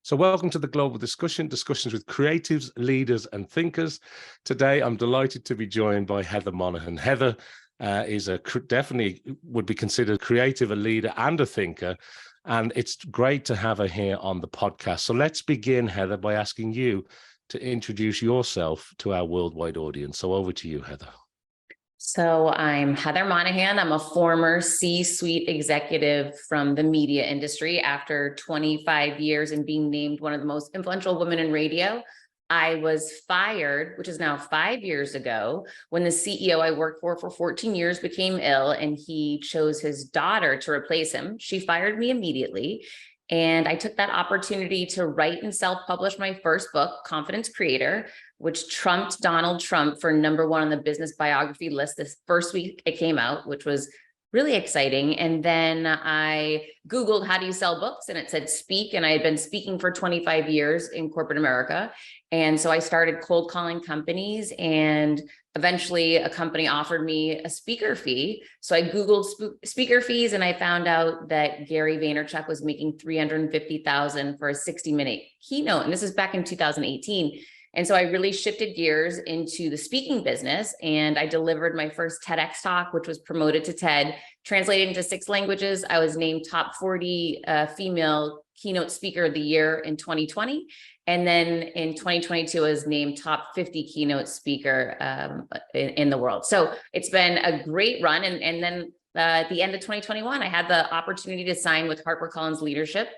So welcome to the Global Discussions with creatives, leaders, and thinkers. Today, I'm delighted to be joined by Heather Monahan. Heather is definitely would be considered creative, a leader, and a thinker. And it's great to have her here on the podcast. So let's begin, Heather, by asking you to introduce yourself to our worldwide audience. So over to you, Heather. So I'm Heather Monahan. I'm a former C-suite executive from the media industry. After 25 years and being named one of the most influential women in radio, I was fired, which is now 5 years ago, when the CEO I worked for 14 years became ill and he chose his daughter to replace him. She fired me immediately. And I took that opportunity to write and self-publish my first book, Confidence Creator, which trumped Donald Trump for #1 on the business biography list this first week it came out, which was really exciting. And then I Googled, how do you sell books? And it said speak. And I had been speaking for 25 years in corporate America. And so I started cold calling companies, and eventually a company offered me a speaker fee. So I Googled speaker fees, and I found out that Gary Vaynerchuk was making $350,000 for a 60-minute keynote. And this is back in 2018. And so I really shifted gears into the speaking business, and I delivered my first TEDx talk, which was promoted to TED, translated into 6 languages. I was named top 40 female Keynote Speaker of the Year in 2020. And then in 2022, I was named top 50 Keynote Speaker in the world. So it's been a great run. And then at the end of 2021, I had the opportunity to sign with Harper Collins Leadership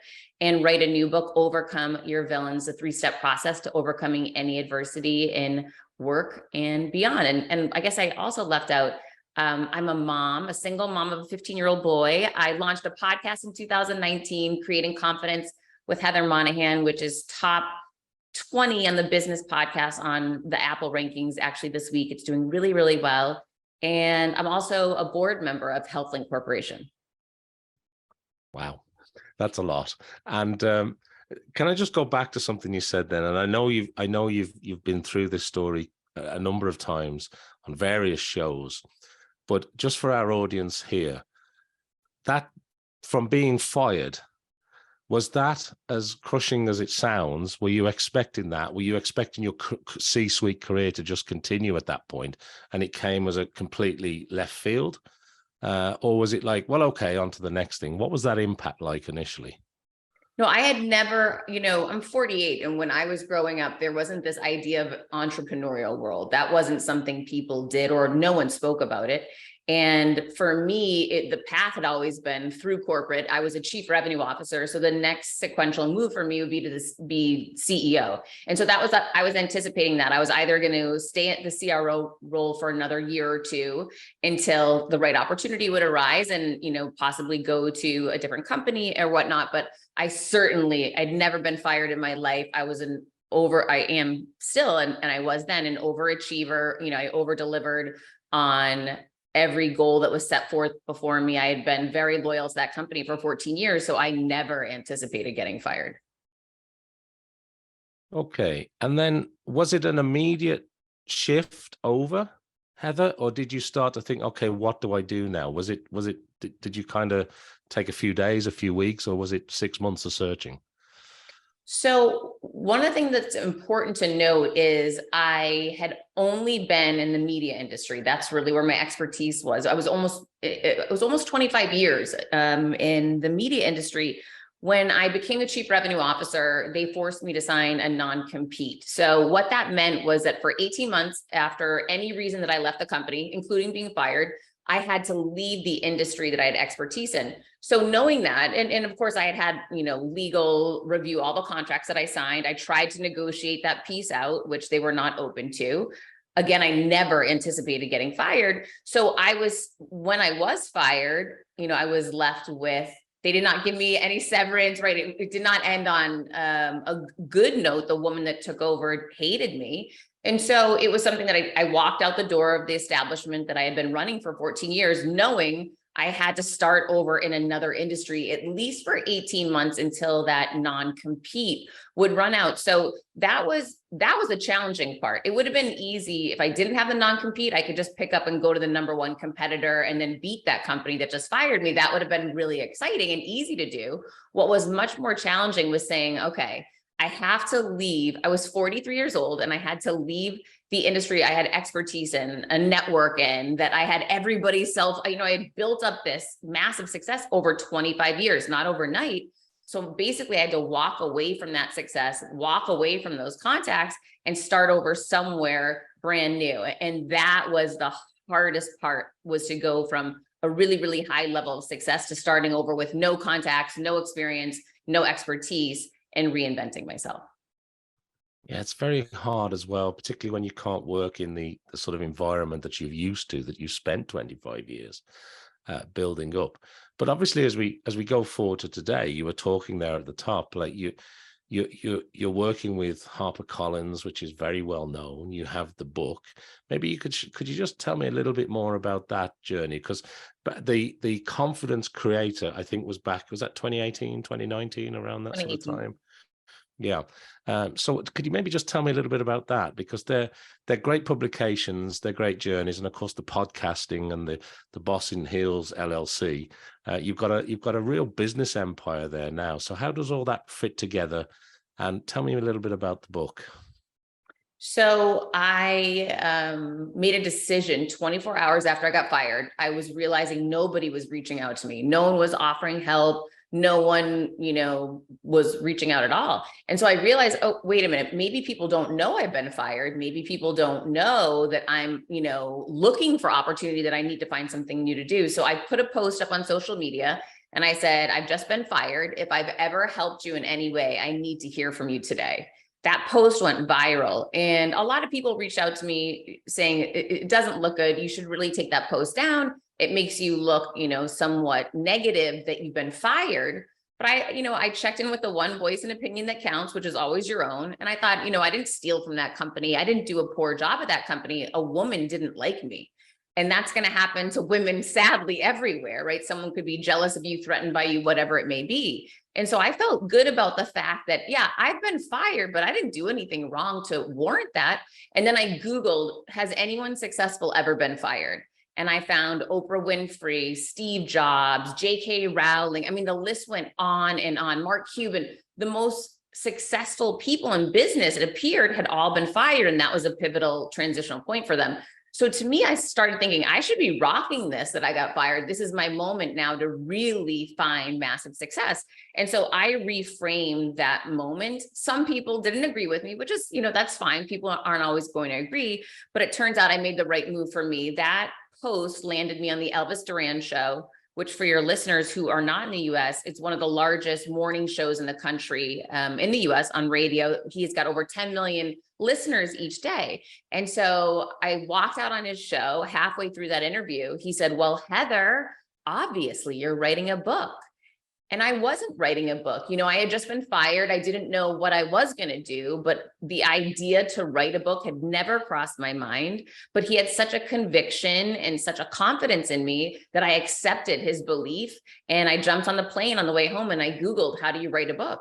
and write a new book, Overcome Your Villains, a 3-step process to overcoming any adversity in work and beyond. And I guess I also left out, I'm a mom, a single mom of a 15-year-old boy. I launched a podcast in 2019, Creating Confidence with Heather Monahan, which is top 20 on the business podcast on the Apple rankings. Actually, this week, it's doing really, really well. And I'm also a board member of Healthlynked Corporation. Wow. That's a lot. And can I just go back to something you said then? And I know you've been through this story a number of times on various shows, but just for our audience here, that from being fired, was that as crushing as it sounds? Were you expecting that? Were you expecting your C-suite career to just continue at that point, and it came as a completely left field? Or was it like, well, okay, on to the next thing? What was that impact like initially? No, I had never, I'm 48. And when I was growing up, there wasn't this idea of entrepreneurial world. That wasn't something people did, or no one spoke about it. And for me, the path had always been through corporate. I was a chief revenue officer. So the next sequential move for me would be to be CEO. And so I was anticipating that. I was either going to stay at the CRO role for another year or two until the right opportunity would arise, and, possibly go to a different company or whatnot. But I'd never been fired in my life. I am still, and I was then an overachiever. I over-delivered on every goal that was set forth before me. I had been very loyal to that company for 14 years, so I never anticipated getting fired. Okay. And then was it an immediate shift over, Heather, or did you start to think, okay, what do I do now? Did you kind of take a few days, a few weeks, or was it 6 months of searching? So one of the things that's important to note is I had only been in the media industry. That's really where my expertise was. It was almost 25 years in the media industry. When I became the chief revenue officer, they forced me to sign a non-compete. So what that meant was that for 18 months after any reason that I left the company, including being fired, I had to leave the industry that I had expertise in. So knowing that, and of course I had legal review all the contracts that I signed. I tried to negotiate that piece out, which they were not open to. Again, I never anticipated getting fired. So when I was fired, I was left with, they did not give me any severance, right? It did not end on a good note. The woman that took over hated me. And so it was something that I walked out the door of the establishment that I had been running for 14 years, knowing I had to start over in another industry, at least for 18 months until that non-compete would run out. So that was a challenging part. It would have been easy if I didn't have the non-compete. I could just pick up and go to the #1 competitor and then beat that company that just fired me. That would have been really exciting and easy to do. What was much more challenging was saying, okay, I have to leave. I was 43 years old and I had to leave the industry I had expertise in, a network in, that I had everybody I had built up this massive success over 25 years, not overnight. So basically I had to walk away from that success, walk away from those contacts and start over somewhere brand new. And that was the hardest part, was to go from a really, really high level of success to starting over with no contacts, no experience, no expertise, and reinventing myself. Yeah, it's very hard as well, particularly when you can't work in the sort of environment that you've used to, that you spent 25 years building up. But obviously, as we go forward to today, you were talking there at the top, like you're working with Harper Collins, which is very well known. You have the book. Maybe could you just tell me a little bit more about that journey? Because the Confidence Creator, I think, was that 2018, 2019, around that sort of time? Yeah. So could you maybe just tell me a little bit about that? Because they're great publications, they're great journeys, and of course the podcasting and the Boss in Heels LLC. You've got a real business empire there now. So how does all that fit together? And tell me a little bit about the book. So I made a decision 24 hours after I got fired. I was realizing nobody was reaching out to me. No one was offering help. No one, was reaching out at all. And so I realized, oh, wait a minute, maybe people don't know I've been fired. Maybe people don't know that I'm, looking for opportunity, that I need to find something new to do. So I put a post up on social media and I said, I've just been fired. If I've ever helped you in any way, I need to hear from you today. That post went viral. And a lot of people reached out to me saying, it doesn't look good. You should really take that post down. It makes you look, somewhat negative that you've been fired. But I checked in with the one voice and opinion that counts, which is always your own. And I thought, I didn't steal from that company. I didn't do a poor job at that company. A woman didn't like me. And that's going to happen to women, sadly, everywhere, right? Someone could be jealous of you, threatened by you, whatever it may be. And so I felt good about the fact that, yeah, I've been fired, but I didn't do anything wrong to warrant that. And then I Googled, has anyone successful ever been fired? And I found Oprah Winfrey, Steve Jobs, J.K. Rowling. I mean, the list went on and on. Mark Cuban, the most successful people in business, it appeared, had all been fired. And that was a pivotal transitional point for them. So to me, I started thinking I should be rocking this, that I got fired. This is my moment now to really find massive success. And so I reframed that moment. Some people didn't agree with me, which is, that's fine. People aren't always going to agree, but it turns out I made the right move for me. That post landed me on the Elvis Duran show, which, for your listeners who are not in the US, it's one of the largest morning shows in the country, in the US on radio. He's got over 10 million listeners each day. And so I walked out on his show. Halfway through that interview, he said, well, Heather, obviously you're writing a book. And I wasn't writing a book. I had just been fired. I didn't know what I was going to do, but the idea to write a book had never crossed my mind. But he had such a conviction and such a confidence in me that I accepted his belief. And I jumped on the plane on the way home and I Googled, how do you write a book?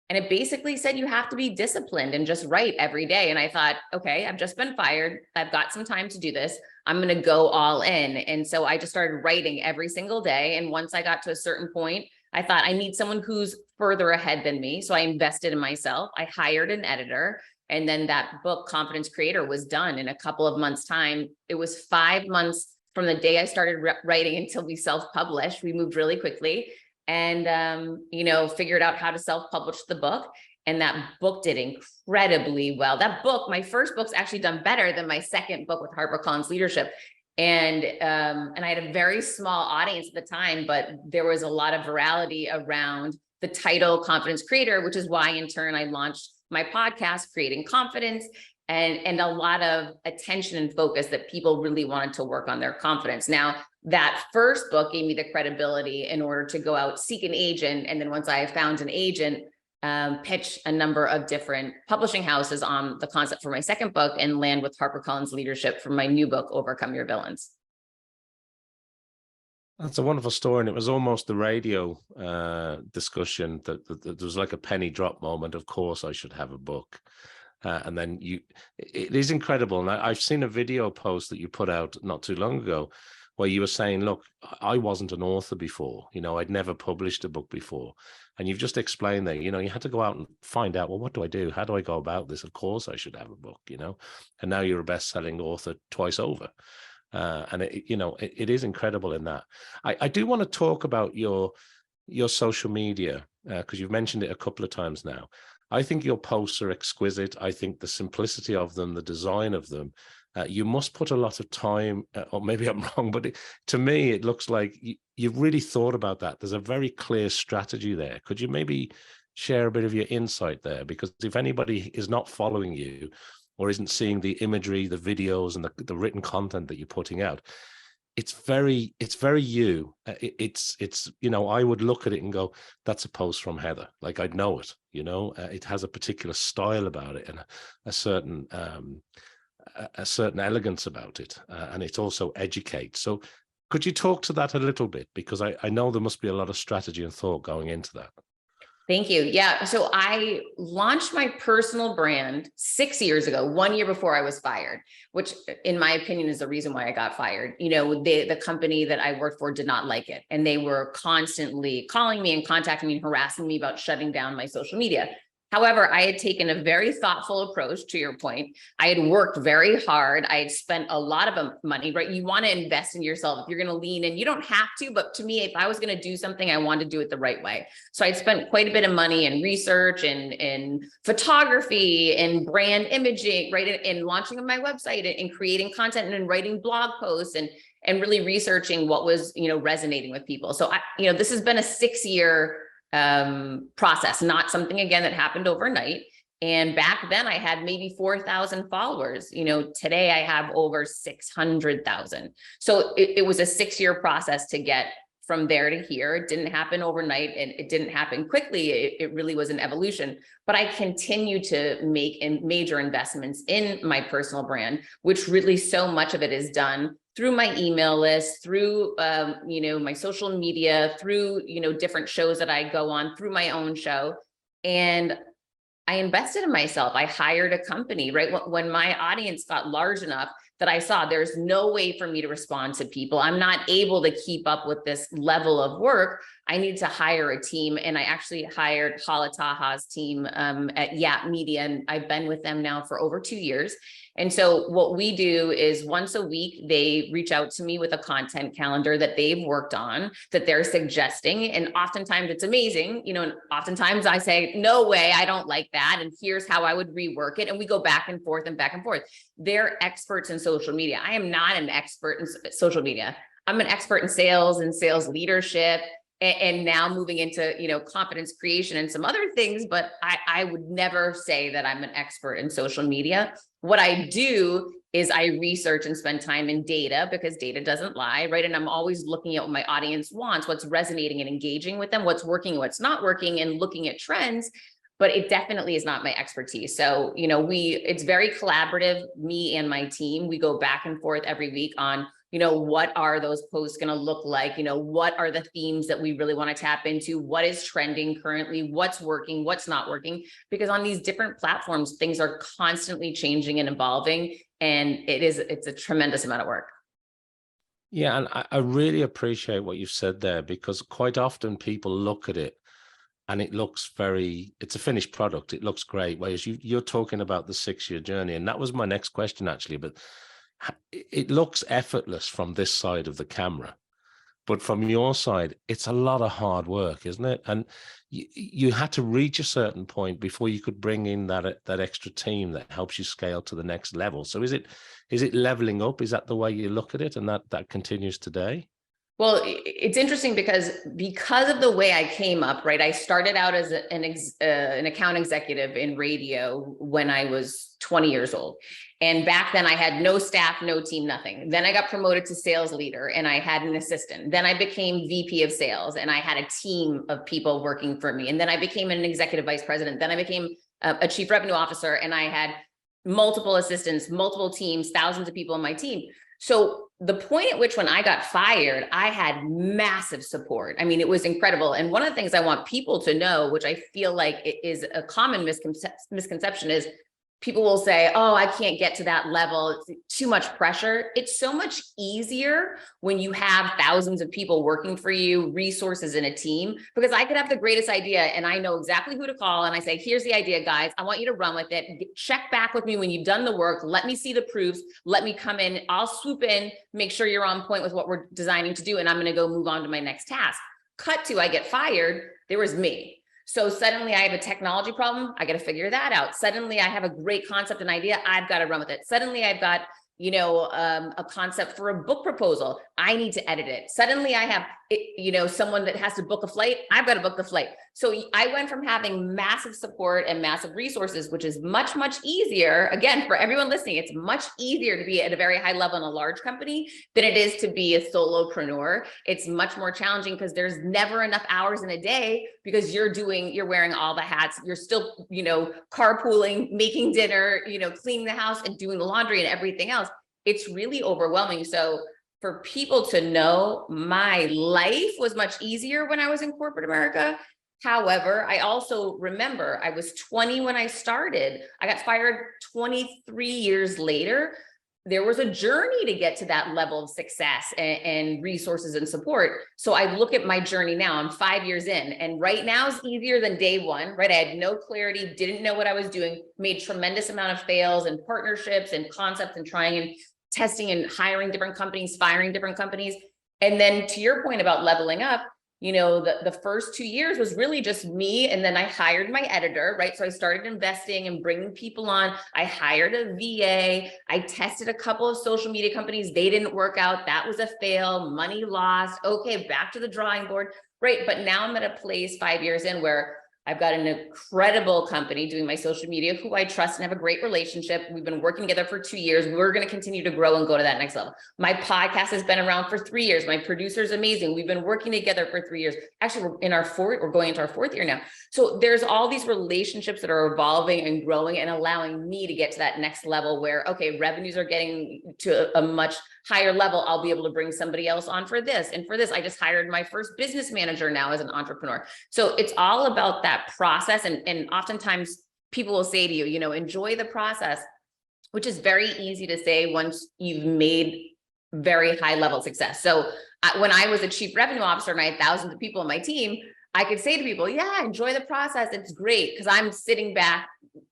And it basically said you have to be disciplined and just write every day. And I thought, okay, I've just been fired. I've got some time to do this. I'm going to go all in. And so I just started writing every single day. And once I got to a certain point, I thought, I need someone who's further ahead than me. So I invested in myself. I hired an editor. And then that book, Confidence Creator, was done in a couple of months' time. It was 5 months from the day I started writing until we self-published. We moved really quickly and, figured out how to self-publish the book. And that book did incredibly well. That book, my first book's actually done better than my second book with Harper Collins Leadership. And I had a very small audience at the time, but there was a lot of virality around the title Confidence Creator, which is why in turn I launched my podcast, Creating Confidence, and a lot of attention and focus that people really wanted to work on their confidence. Now, that first book gave me the credibility in order to go out, seek an agent. And then once I found an agent, pitch a number of different publishing houses on the concept for my second book and land with Harper Collins Leadership for my new book, Overcome Your Villains. That's a wonderful story. And it was almost the radio discussion that there was like a penny drop moment. Of course, I should have a book. And then it is incredible. And I've seen a video post that you put out not too long ago where you were saying, look, I wasn't an author before, I'd never published a book before. And you've just explained that, you had to go out and find out, well, what do I do? How do I go about this? Of course I should have a book, and now you're a best-selling author twice over. And it is incredible in that. I do want to talk about your social media, because you've mentioned it a couple of times now. I think your posts are exquisite. I think the simplicity of them, the design of them, you must put a lot of time, or maybe I'm wrong, but to me, it looks like you've really thought about that. There's a very clear strategy there. Could you maybe share a bit of your insight there? Because if anybody is not following you or isn't seeing the imagery, the videos, and the written content that you're putting out, it's very you. It's I would look at it and go, that's a post from Heather. Like, I'd know it. It has a particular style about it and a certain elegance about it, and it also educates. So could you talk to that a little bit, because I know there must be a lot of strategy and thought going into that. Thank you. Yeah. So I launched my personal brand 6 years ago, 1 year before I was fired, which in my opinion is the reason why I got fired. The company that I worked for did not like it. And they were constantly calling me and contacting me and harassing me about shutting down my social media. However, I had taken a very thoughtful approach, to your point. I had worked very hard. I had spent a lot of money, right? You want to invest in yourself. If you're going to lean in, you don't have to, but to me, if I was going to do something, I wanted to do it the right way. So I'd spent quite a bit of money in research and in photography and brand imaging, right? In launching of my website and creating content and writing blog posts and really researching what was, resonating with people. So this has been a 6-year process, not something again that happened overnight. And back then I had maybe 4,000 followers. Today I have over 600,000. So it was a 6-year process to get from there to here. It didn't happen overnight and it didn't happen quickly. It really was an evolution, but I continue to make major investments in my personal brand, which really so much of it is done through my email list, through, my social media, through, different shows that I go on, through my own show. And I invested in myself. I hired a company, right? When my audience got large enough that I saw there's no way for me to respond to people, I'm not able to keep up with this level of work, I need to hire a team. And I actually hired Hala Taha's team at Yap Media, and I've been with them now for over 2 years. And so what we do is once a week, they reach out to me with a content calendar that they've worked on, that they're suggesting. And oftentimes it's amazing, and oftentimes I say, no way, I don't like that. And here's how I would rework it. And we go back and forth and back and forth. They're experts in social media. I am not an expert in social media. I'm an expert in sales and sales leadership, and now moving into, confidence creation and some other things, but I would never say that I'm an expert in social media. What I do is I research and spend time in data, because data doesn't lie, right? And I'm always looking at what my audience wants, what's resonating and engaging with them, what's working, what's not working, and looking at trends. But it definitely is not my expertise. So, it's very collaborative, me and my team. We go back and forth every week on, what are those posts going to look like? What are the themes that we really want to tap into? What is trending currently? What's working? What's not working? Because on these different platforms, things are constantly changing and evolving. And it's a tremendous amount of work. Yeah. And I really appreciate what you've said there, because quite often people look at it and it looks it's a finished product. It looks great. Whereas you're talking about the 6-year journey. And that was my next question, actually. But it looks effortless from this side of the camera, but from your side, it's a lot of hard work, isn't it? And you had to reach a certain point before you could bring in that extra team that helps you scale to the next level. So is it leveling up? Is that the way you look at it, and that continues today? Well, it's interesting because of the way I came up, right? I started out as an account executive in radio when I was 20 years old. And back then I had no staff, no team, nothing. Then I got promoted to sales leader and I had an assistant. Then I became VP of sales and I had a team of people working for me. And then I became an executive vice president. Then I became a chief revenue officer, and I had multiple assistants, multiple teams, thousands of people on my team. So the point at which when I got fired, I had massive support. I mean, it was incredible. And one of the things I want people to know, which I feel like it is a common misconception, is people will say, oh, I can't get to that level. It's too much pressure. It's so much easier when you have thousands of people working for you, resources in a team, because I could have the greatest idea and I know exactly who to call. And I say, here's the idea, guys. I want you to run with it. Check back with me when you've done the work. Let me see the proofs. Let me come in. I'll swoop in, make sure you're on point with what we're designing to do. And I'm going to go move on to my next task. Cut to, I get fired. There was me. So suddenly I have a technology problem. I got to figure that out. Suddenly I have a great concept and idea. I've got to run with it. Suddenly I've got, a concept for a book proposal. I need to edit it. Suddenly I have, someone that has to book a flight. I've got to book the flight. So I went from having massive support and massive resources, which is much, much easier. Again, for everyone listening, it's much easier to be at a very high level in a large company than it is to be a solopreneur. It's much more challenging because there's never enough hours in a day because you're wearing all the hats. You're still, carpooling, making dinner, cleaning the house and doing the laundry and everything else. It's really overwhelming. So for people to know, my life was much easier when I was in corporate America. However, I also remember I was 20 when I started. I got fired 23 years later. There was a journey to get to that level of success and resources and support. So I look at my journey now, I'm 5 years in, and right now is easier than day one, right? I had no clarity, didn't know what I was doing, made tremendous amount of fails and partnerships and concepts and trying and testing and hiring different companies, firing different companies. And then to your point about leveling up, the first 2 years was really just me. And then I hired my editor, right? So I started investing and bringing people on. I hired a VA. I tested a couple of social media companies. They didn't work out. That was a fail, money lost. Okay, back to the drawing board, right? But now I'm at a place 5 years in where I've got an incredible company doing my social media who I trust and have a great relationship. We've been working together for 2 years. We're going to continue to grow and go to that next level. My podcast has been around for 3 years. My producer is amazing. We've been working together for 3 years. Actually, we're going into our fourth year now. So there's all these relationships that are evolving and growing and allowing me to get to that next level where, okay, revenues are getting to a much higher level. I'll be able to bring somebody else on for this and for this. I just hired my first business manager now as an entrepreneur. So it's all about that process. And oftentimes people will say to you, enjoy the process, which is very easy to say once you've made very high level success. So when I was a chief revenue officer and I had thousands of people on my team, I could say to people, yeah, enjoy the process. It's great because I'm sitting back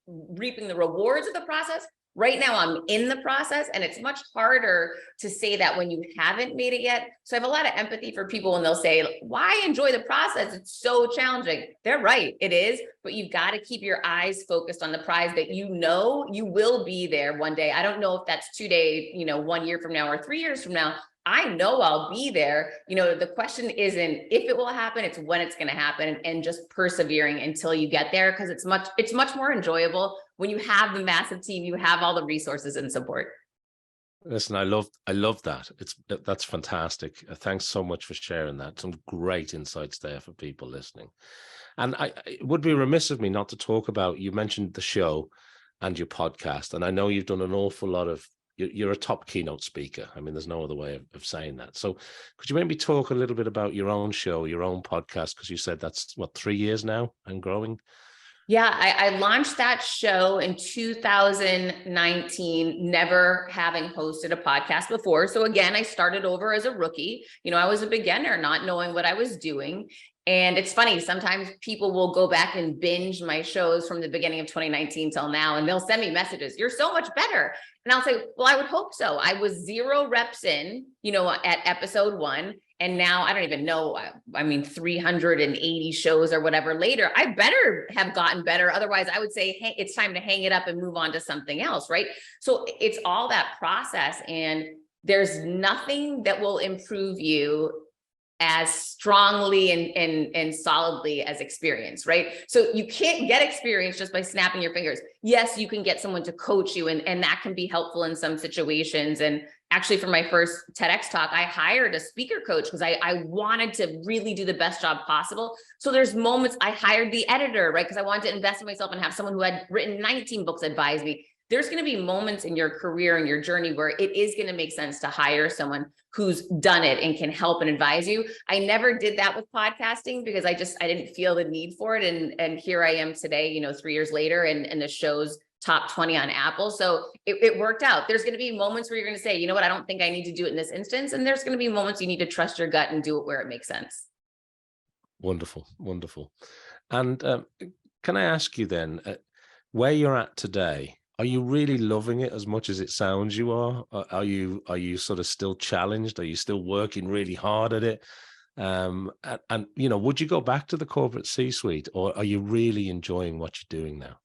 reaping the rewards of the process. Right now I'm in the process, and it's much harder to say that when you haven't made it yet. So I have a lot of empathy for people when they'll say, why enjoy the process? It's so challenging. They're right. It is, but you've got to keep your eyes focused on the prize that you will be there one day. I don't know if that's 2 days, 1 year from now or 3 years from now. I know I'll be there. The question isn't if it will happen, it's when it's going to happen, and just persevering until you get there. Cause it's much more enjoyable when you have the massive team, you have all the resources and support. Listen, I love that. That's fantastic. Thanks so much for sharing that. Some great insights there for people listening. And it would be remiss of me not to talk about, you mentioned the show and your podcast, and I know you've done an awful lot of, you're a top keynote speaker. I mean, there's no other way of saying that. So could you maybe talk a little bit about your own show, your own podcast? Because you said that's 3 years now and growing. Yeah, I launched that show in 2019, never having hosted a podcast before. So again, I started over as a rookie. I was a beginner, not knowing what I was doing. And it's funny, sometimes people will go back and binge my shows from the beginning of 2019 till now, and they'll send me messages, you're so much better. And I'll say, well, I would hope so. I was 0 reps in, at episode 1. And now I don't even know, 380 shows or whatever later, I better have gotten better. Otherwise I would say, hey, it's time to hang it up and move on to something else, right? So it's all that process, and there's nothing that will improve you as strongly and solidly as experience, right? So you can't get experience just by snapping your fingers. Yes, you can get someone to coach you, and that can be helpful in some situations. And actually for my first TEDx talk, I hired a speaker coach because I wanted to really do the best job possible. So there's moments I hired the editor, right? Because I wanted to invest in myself and have someone who had written 19 books advise me. There's going to be moments in your career and your journey where it is going to make sense to hire someone who's done it and can help and advise you. I never did that with podcasting because I didn't feel the need for it. And here I am today, 3 years later, and the show's top 20 on Apple. So it worked out. There's going to be moments where you're going to say, you know what, I don't think I need to do it in this instance. And there's going to be moments you need to trust your gut and do it where it makes sense. Wonderful, wonderful. And can I ask you then, where you're at today, are you really loving it as much as it sounds you are? Are you sort of still challenged? Are you still working really hard at it? And you know, would you go back to the corporate C-suite, or are you really enjoying what you're doing now?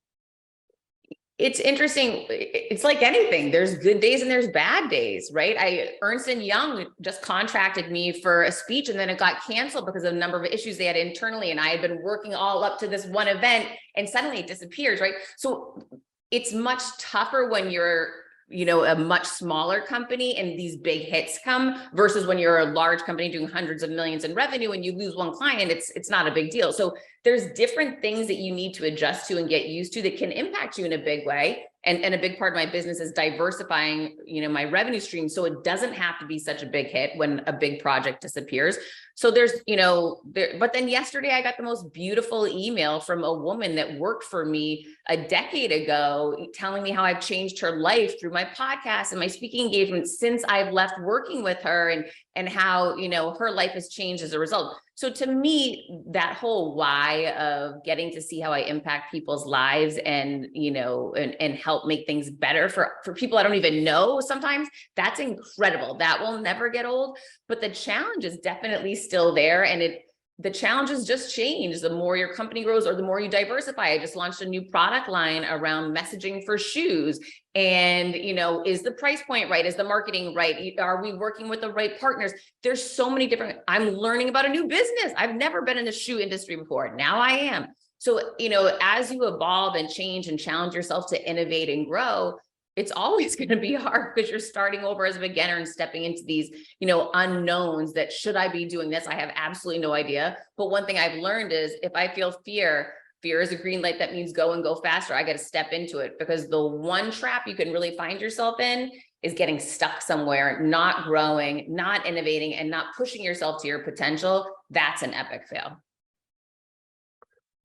It's interesting. It's like anything. There's good days and there's bad days, right? Ernst & Young just contracted me for a speech, and then it got canceled because of the number of issues they had internally. And I had been working all up to this one event, and suddenly it disappears, right? So it's much tougher when you're, you know, a much smaller company and these big hits come, versus when you're a large company doing hundreds of millions in revenue and you lose one client, it's not a big deal. So there's different things that you need to adjust to and get used to that can impact you in a big way. And a big part of my business is diversifying, you know, my revenue stream. So it doesn't have to be such a big hit when a big project disappears. So there's, you know, but then yesterday I got the most beautiful email from a woman that worked for me a decade ago, telling me how I've changed her life through my podcast and my speaking engagements since I've left working with her, and how, you know, her life has changed as a result. So to me, that whole why of getting to see how I impact people's lives and, you know, and help make things better for people I don't even know sometimes, that's incredible. That will never get old, but the challenge is definitely still there. And the challenges just change the more your company grows or the more you diversify. I just launched a new product line around messaging for shoes. And, you know, is the price point right? Is the marketing right? Are we working with the right partners? There's so many different, I'm learning about a new business. I've never been in the shoe industry before. Now I am. So, you know, as you evolve and change and challenge yourself to innovate and grow, it's always going to be hard because you're starting over as a beginner and stepping into these, you know, unknowns that should I be doing this? I have absolutely no idea. But one thing I've learned is if I feel fear is a green light that means go and go faster. I got to step into it, because the one trap you can really find yourself in is getting stuck somewhere, not growing, not innovating, and not pushing yourself to your potential. That's an epic fail.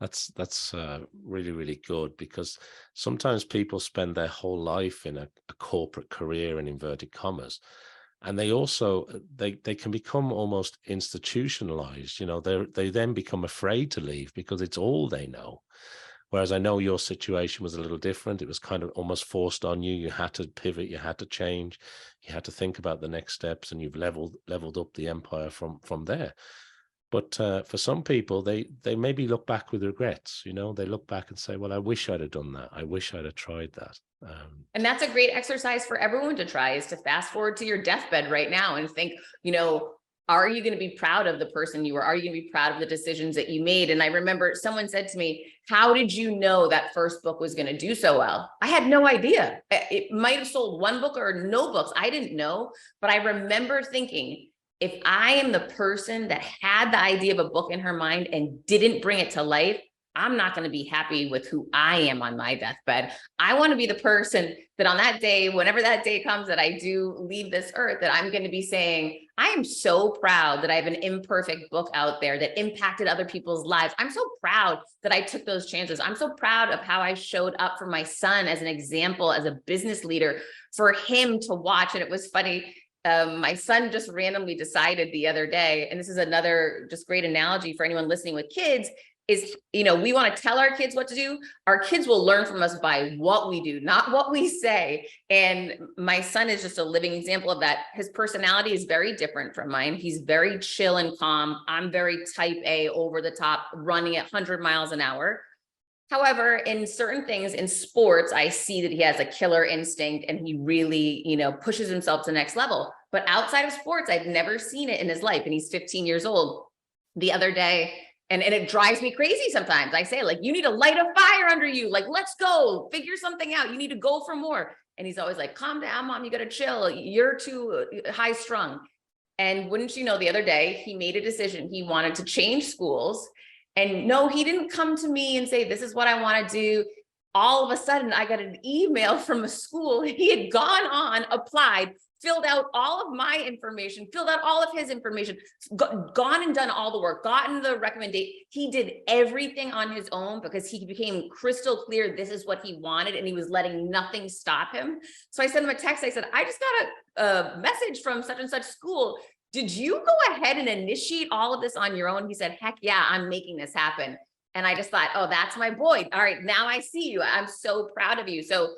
That's really, really good, because sometimes people spend their whole life in a corporate career, in inverted commas, and they also they can become almost institutionalized. You know, they then become afraid to leave because it's all they know. Whereas I know your situation was a little different. It was kind of almost forced on you. You had to pivot, you had to change, you had to think about the next steps, and you've leveled up the empire from there. But for some people, they maybe look back with regrets. You know, they look back and say, well, I wish I'd have done that. I wish I'd have tried that. And that's a great exercise for everyone to try, is to fast forward to your deathbed right now and think, you know, are you going to be proud of the person you were? Are you going to be proud of the decisions that you made? And I remember someone said to me, how did you know that first book was going to do so well? I had no idea. It might have sold one book or no books. I didn't know. But I remember thinking, if I am the person that had the idea of a book in her mind and didn't bring it to life, I'm not going to be happy with who I am on my deathbed. I want to be the person that on that day, whenever that day comes that I do leave this earth, that I'm going to be saying, I am so proud that I have an imperfect book out there that impacted other people's lives. I'm so proud that I took those chances. I'm so proud of how I showed up for my son as an example, as a business leader, for him to watch. And it was funny. My son just randomly decided the other day, and this is another just great analogy for anyone listening with kids, is, you know, we want to tell our kids what to do. Our kids will learn from us by what we do, not what we say. And my son is just a living example of that. His personality is very different from mine. He's very chill and calm. I'm very type A, over the top, running at 100 miles an hour. However, in certain things in sports, I see that he has a killer instinct and he really, you know, pushes himself to the next level. But outside of sports, I've never seen it in his life. And he's 15 years old. The other day, and it drives me crazy sometimes. I say, like, you need to light a fire under you. Like, let's go figure something out. You need to go for more. And he's always like, calm down, mom, you got to chill. You're too high strung. And wouldn't you know, the other day, he made a decision. He wanted to change schools. And no, he didn't come to me and say, this is what I want to do. all of a sudden I got an email from a school. He had gone on, applied, filled out all of my information, filled out all of his information, gone and done all the work, gotten the recommendation. He did everything on his own because he became crystal clear this is what he wanted, and he was letting nothing stop him. So I sent him a text. I said, I just got a message from such and such school. Did you go ahead and initiate all of this on your own? He said, heck yeah, I'm making this happen. And I just thought, oh, that's my boy. All right, now I see you. I'm so proud of you. So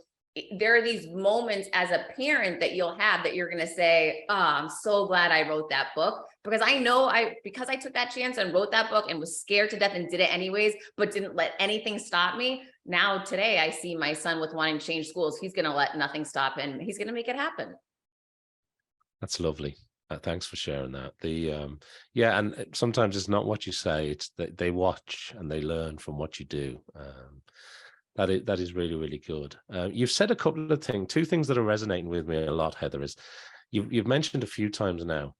there are these moments as a parent that you'll have that you're going to say, oh, I'm so glad I wrote that book, because I know because I took that chance and wrote that book and was scared to death and did it anyways, but didn't let anything stop me. Now today I see my son with wanting to change schools. He's going to let nothing stop him. He's going to make it happen. That's lovely. Thanks for sharing that. Yeah, and sometimes it's not what you say, it's that they watch and they learn from what you do. That is really, really good. You've said a couple of things, two things that are resonating with me a lot, Heather, is you've mentioned a few times now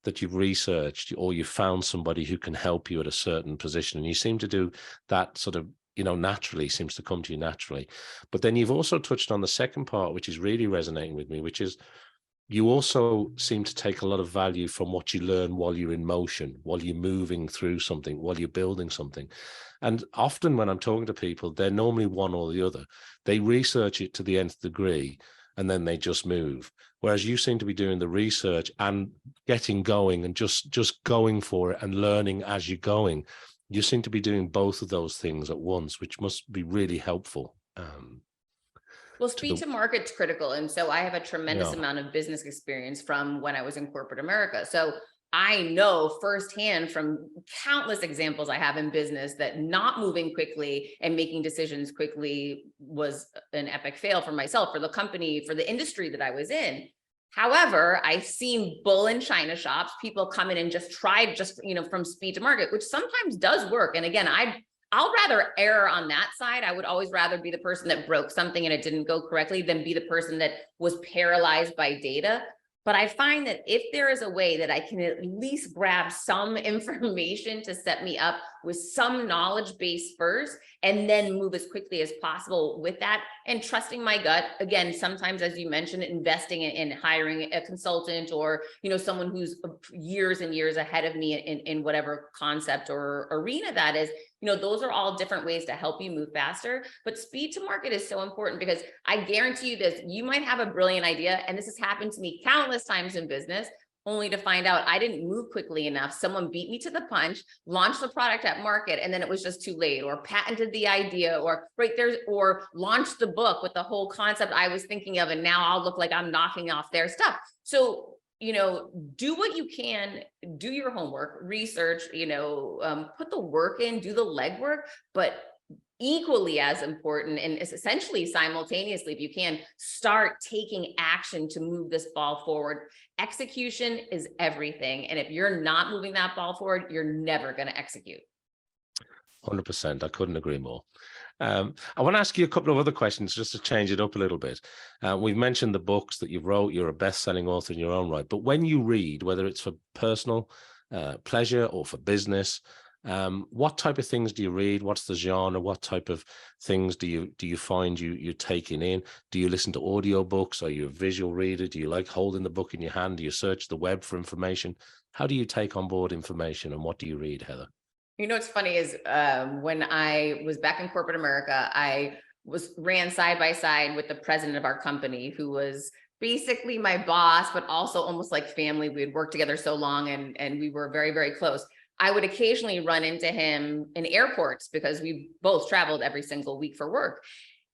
that you've researched or you found somebody who can help you at a certain position. And you seem to do that sort of, naturally, seems to come to you naturally. But then you've also touched on the second part, which is really resonating with me, which is you also seem to take a lot of value from what you learn while you're in motion, while you're moving through something, while you're building something. And often when I'm talking to people, they're normally one or the other. They research it to the nth degree, and then they just move. Whereas you seem to be doing the research and getting going and just going for it and learning as you're going. You seem to be doing both of those things at once, which must be really helpful. Well, speed to market's critical. And so I have a tremendous amount of business experience from when I was in corporate America. So I know firsthand from countless examples I have in business that not moving quickly and making decisions quickly was an epic fail for myself, for the company, for the industry that I was in. However, I've seen bull in China shops, people come in and just tried from speed to market, which sometimes does work. And again, I'll rather err on that side. I would always rather be the person that broke something and it didn't go correctly than be the person that was paralyzed by data. But I find that if there is a way that I can at least grab some information to set me up with some knowledge base first, and then move as quickly as possible with that, and trusting my gut. Again, sometimes, as you mentioned, investing in hiring a consultant or, someone who's years and years ahead of me in whatever concept or arena that is, those are all different ways to help you move faster. But speed to market is so important, because I guarantee you this, you might have a brilliant idea. And this has happened to me countless times in business, only to find out I didn't move quickly enough. Someone beat me to the punch, launched the product at market, and then it was just too late, or patented the idea, or launched the book with the whole concept I was thinking of. And now I'll look like I'm knocking off their stuff. So, do what you can, do your homework, research, put the work in, do the legwork, but equally as important, and essentially simultaneously, if you can, start taking action to move this ball forward. Execution is everything. And if you're not moving that ball forward, you're never going to execute. 100%. I couldn't agree more. I want to ask you a couple of other questions just to change it up a little bit. We've mentioned the books that you've wrote. You're a best-selling author in your own right. But when you read, whether it's for personal pleasure or for business, what type of things do you read? What's the genre? What type of things do you find you're taking in? Do you listen to audiobooks? Are you a visual reader? Do you like holding the book in your hand? Do you search the web for information? How do you take on board information, and what do you read, Heather? What's funny is when I was back in corporate America, I ran side by side with the president of our company, who was basically my boss, but also almost like family. We had worked together so long, and we were very, very close. I would occasionally run into him in airports because we both traveled every single week for work.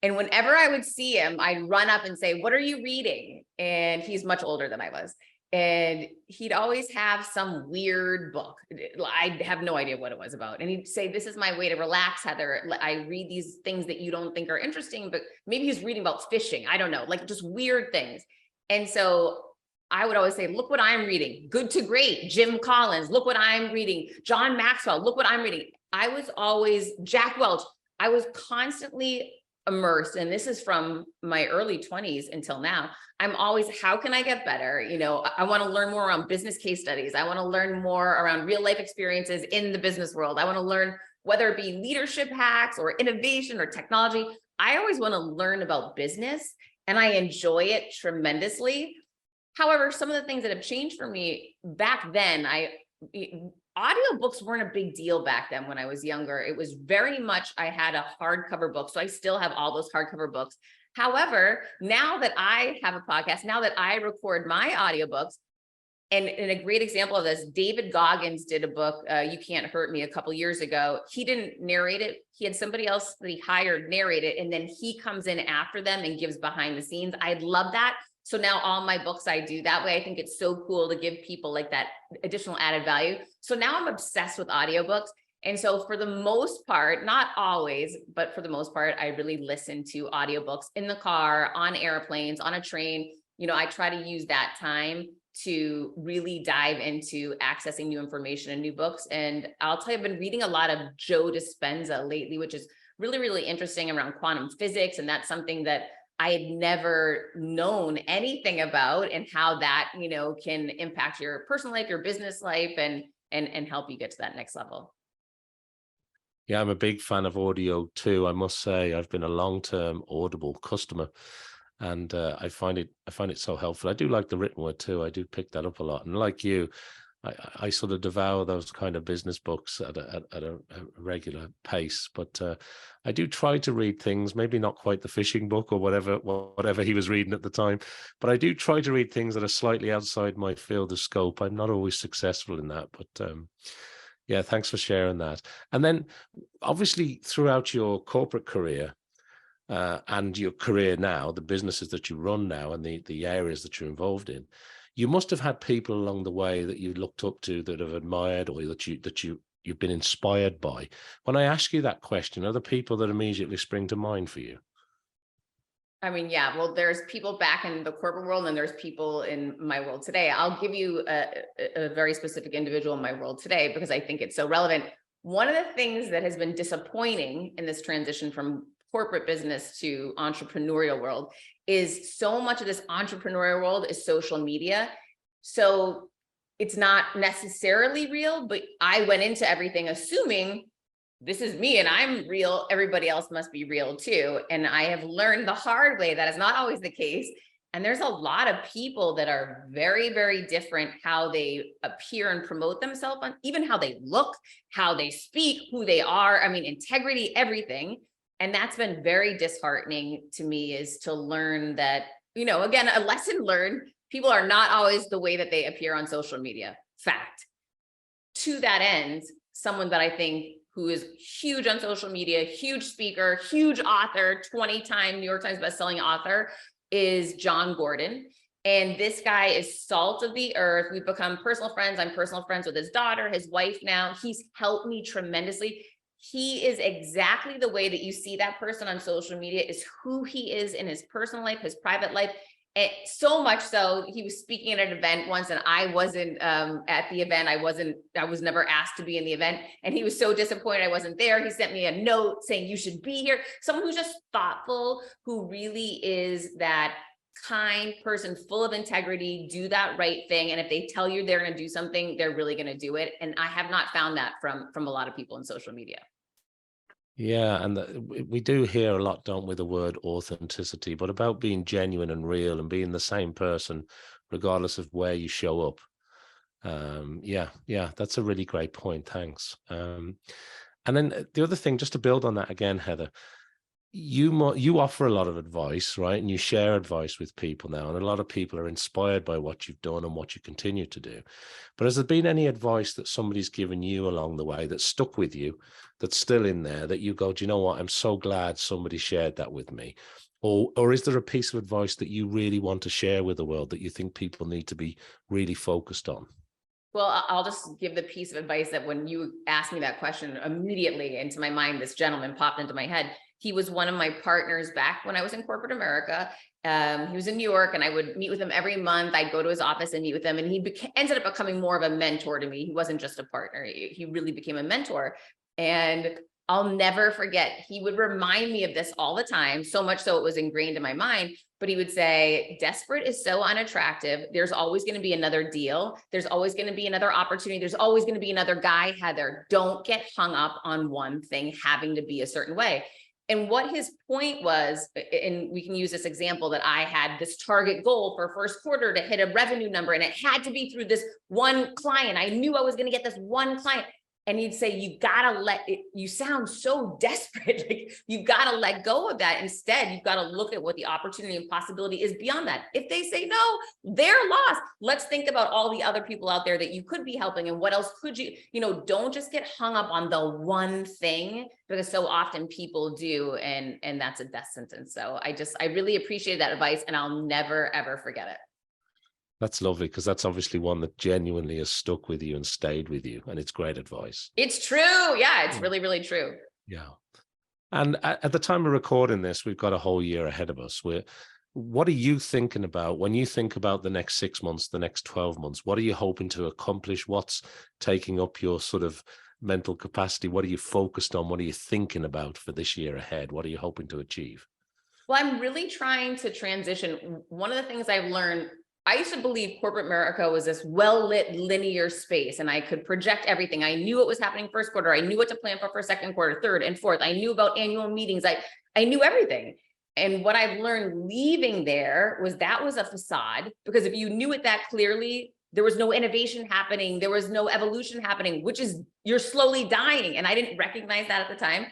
And whenever I would see him, I'd run up and say, "What are you reading?" And he's much older than I was. And he'd always have some weird book. I have no idea what it was about. And he'd say, "This is my way to relax, Heather. I read these things that you don't think are interesting," but maybe he's reading about fishing. I don't know, like just weird things. And so I would always say, "Look what I'm reading. Good to Great, Jim Collins. Look what I'm reading. John Maxwell. Look what I'm reading." I was always Jack Welch. I was constantly immersed, and this is from my early 20s until now. I'm always, how can I get better? I want to learn more around business case studies. I want to learn more around real life experiences in the business world. I want to learn whether it be leadership hacks or innovation or technology. I always want to learn about business and I enjoy it tremendously. However, some of the things that have changed for me back then, audiobooks weren't a big deal back then when I was younger. It was very much, I had a hardcover book. So I still have all those hardcover books. However, now that I have a podcast, now that I record my audiobooks, and a great example of this, David Goggins did a book, You Can't Hurt Me, a couple years ago. He didn't narrate it. He had somebody else that he hired narrate it, and then he comes in after them and gives behind the scenes. I love that. So now all my books I do that way. I think it's so cool to give people like that additional added value. So now I'm obsessed with audiobooks. And so for the most part, not always, but for the most part, I really listen to audiobooks in the car, on airplanes, on a train. You know, I try to use that time to really dive into accessing new information and new books. And I'll tell you, I've been reading a lot of Joe Dispenza lately, which is really, really interesting around quantum physics. And that's something that I had never known anything about, and how that, you know, can impact your personal life, your business life, and help you get to that next level. Yeah, I'm a big fan of audio too. I must say, I've been a long-term Audible customer, and I find it so helpful. I do like the written word too. I do pick that up a lot, and like you, I sort of devour those kind of business books at a regular pace. But I do try to read things, maybe not quite the fishing book or whatever he was reading at the time, but I do try to read things that are slightly outside my field of scope. I'm not always successful in that, but yeah, thanks for sharing that. And then obviously throughout your corporate career, and your career now, the businesses that you run now, and the areas that you're involved in, you must have had people along the way that you looked up to, that have admired, or that you've been inspired by. When I ask you that question, are there people that immediately spring to mind for you? I mean, yeah, well, there's people back in the corporate world, and there's people in my world today. I'll give you a very specific individual in my world today because I think it's so relevant. One of the things that has been disappointing in this transition from corporate business to entrepreneurial world is so much of this entrepreneurial world is social media. So it's not necessarily real, but I went into everything assuming this is me and I'm real, everybody else must be real too. And I have learned the hard way that is not always the case. And there's a lot of people that are very, very different, how they appear and promote themselves, on even how they look, how they speak, who they are. I mean, integrity, everything. And that's been very disheartening to me, is to learn that, you know, again, a lesson learned, people are not always the way that they appear on social media. Fact. To that end, someone that I think who is huge on social media, huge speaker, huge author, 20-time New York Times bestselling author, is John Gordon. And this guy is salt of the earth. We've become personal friends. I'm personal friends with his daughter, his wife now. He's helped me tremendously. He is exactly the way that you see that person on social media, is who he is in his personal life, his private life. And so much so, he was speaking at an event once, and I wasn't at the event. I was never asked to be in the event. And he was so disappointed I wasn't there. He sent me a note saying, you should be here. Someone who's just thoughtful, who really is that kind person, full of integrity, do that right thing. And if they tell you they're going to do something, they're really going to do it. And I have not found that from a lot of people in social media. Yeah, and we do hear a lot, don't we, the word authenticity, but about being genuine and real and being the same person, regardless of where you show up. Yeah, that's a really great point. Thanks. And then the other thing, just to build on that again, Heather, you offer a lot of advice, right? And you share advice with people now, and a lot of people are inspired by what you've done and what you continue to do. But has there been any advice that somebody's given you along the way that stuck with you, that's still in there, that you go, do you know what, I'm so glad somebody shared that with me? Or is there a piece of advice that you really want to share with the world that you think people need to be really focused on? Well, I'll just give the piece of advice that when you asked me that question, immediately into my mind, this gentleman popped into my head. He was one of my partners back when I was in corporate America. He was in New York, and I would meet with him every month. I'd go to his office and meet with him, and he ended up becoming more of a mentor to me. He wasn't just a partner. He really became a mentor. And I'll never forget, he would remind me of this all the time, so much so it was ingrained in my mind. But he would say, desperate is so unattractive. There's always going to be another deal. There's always going to be another opportunity. There's always going to be another guy, Heather. Don't get hung up on one thing having to be a certain way. And what his point was, and we can use this example, that I had this target goal for first quarter to hit a revenue number, and it had to be through this one client. I knew I was going to get this one client. And he'd say, you gotta let it, you sound so desperate. Like, you've got to let go of that. Instead, you've got to look at what the opportunity and possibility is beyond that. If they say no, they're lost. Let's think about all the other people out there that you could be helping, and what else could you, don't just get hung up on the one thing, because so often people do, and that's a death sentence. So I really appreciate that advice, and I'll never, ever forget it. That's lovely, because that's obviously one that genuinely has stuck with you and stayed with you, and it's great advice. It's true. Yeah, it's really, really true. Yeah. And at the time of recording this, we've got a whole year ahead of us. What are you thinking about when you think about the next 6 months, the next 12 months? What are you hoping to accomplish? What's taking up your sort of mental capacity? What are you focused on? What are you thinking about for this year ahead? What are you hoping to achieve? Well, I'm really trying to transition. One of the things I've learned, I used to believe corporate America was this well-lit linear space, and I could project everything. I knew what was happening first quarter. I knew what to plan for second quarter, third and fourth. I knew about annual meetings. I knew everything. And what I've learned leaving there was that was a facade, because if you knew it that clearly, there was no innovation happening. There was no evolution happening, which is you're slowly dying. And I didn't recognize that at the time.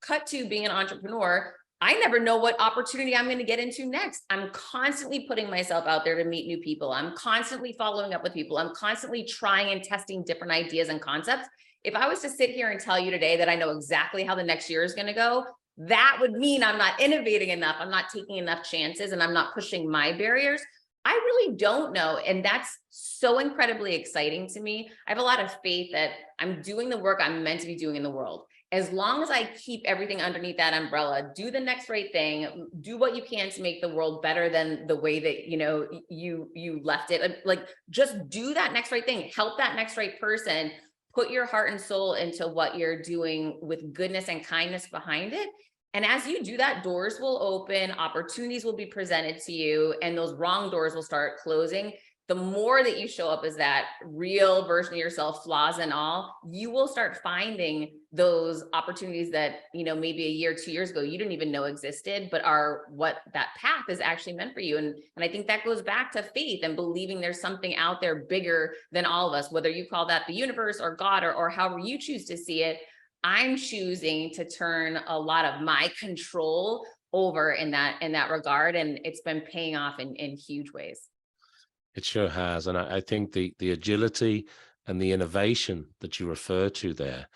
Cut to being an entrepreneur, I never know what opportunity I'm going to get into next. I'm constantly putting myself out there to meet new people. I'm constantly following up with people. I'm constantly trying and testing different ideas and concepts. If I was to sit here and tell you today that I know exactly how the next year is going to go, that would mean I'm not innovating enough. I'm not taking enough chances, and I'm not pushing my barriers. I really don't know. And that's so incredibly exciting to me. I have a lot of faith that I'm doing the work I'm meant to be doing in the world. As long as I keep everything underneath that umbrella, do the next right thing, do what you can to make the world better than the way that, you left it. Like, just do that next right thing, help that next right person, put your heart and soul into what you're doing with goodness and kindness behind it. And as you do that, doors will open, opportunities will be presented to you, and those wrong doors will start closing. The more that you show up as that real version of yourself, flaws and all, you will start finding those opportunities that, maybe a year, 2 years ago, you didn't even know existed, but are what that path is actually meant for you. And I think that goes back to faith and believing there's something out there bigger than all of us, whether you call that the universe or God or however you choose to see it. I'm choosing to turn a lot of my control over in that regard. And it's been paying off in huge ways. It sure has. And I think the agility and the innovation that you refer to there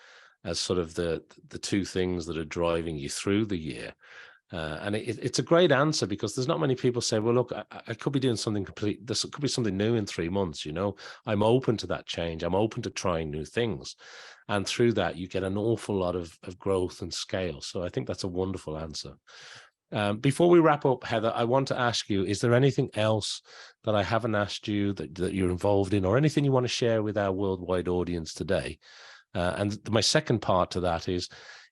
as sort of the two things that are driving you through the year. And it's a great answer, because there's not many people say, well, look, I could be doing something complete. This could be something new in 3 months. I'm open to that change. I'm open to trying new things. And through that, you get an awful lot of growth and scale. So I think that's a wonderful answer. Before we wrap up, Heather, I want to ask you, is there anything else that I haven't asked you that you're involved in, or anything you want to share with our worldwide audience today? And my second part to that is,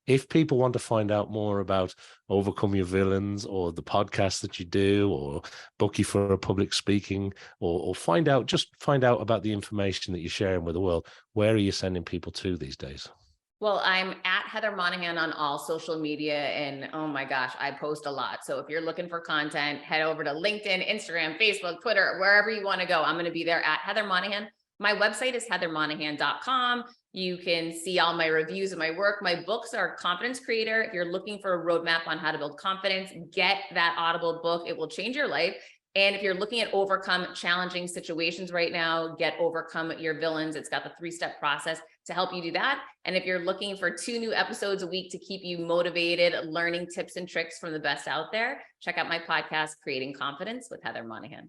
if people want to find out more about Overcome Your Villains, or the podcast that you do, or book you for a public speaking, or find out about the information that you're sharing with the world, where are you sending people to these days? Well, I'm at Heather Monahan on all social media, and oh my gosh, I post a lot. So if you're looking for content, head over to LinkedIn, Instagram, Facebook, Twitter, wherever you want to go. I'm going to be there at Heather Monahan. My website is heathermonahan.com. You can see all my reviews of my work. My books are Confidence Creator. If you're looking for a roadmap on how to build confidence, get that Audible book. It will change your life. And if you're looking at overcome challenging situations right now, get Overcome Your Villains. It's got the 3-step process to help you do that. And if you're looking for 2 new episodes a week to keep you motivated, learning tips and tricks from the best out there, check out my podcast, Creating Confidence with Heather Monahan.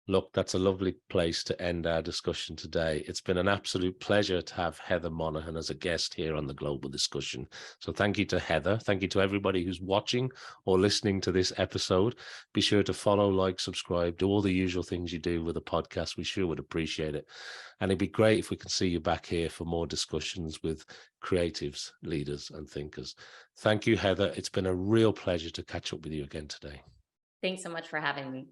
Look, that's a lovely place to end our discussion today. It's been an absolute pleasure to have Heather Monahan as a guest here on the Global Discussion. So thank you to Heather. Thank you to everybody who's watching or listening to this episode. Be sure to follow, like, subscribe, do all the usual things you do with a podcast. We sure would appreciate it. And it'd be great if we could see you back here for more discussions with creatives, leaders, and thinkers. Thank you, Heather. It's been a real pleasure to catch up with you again today. Thanks so much for having me.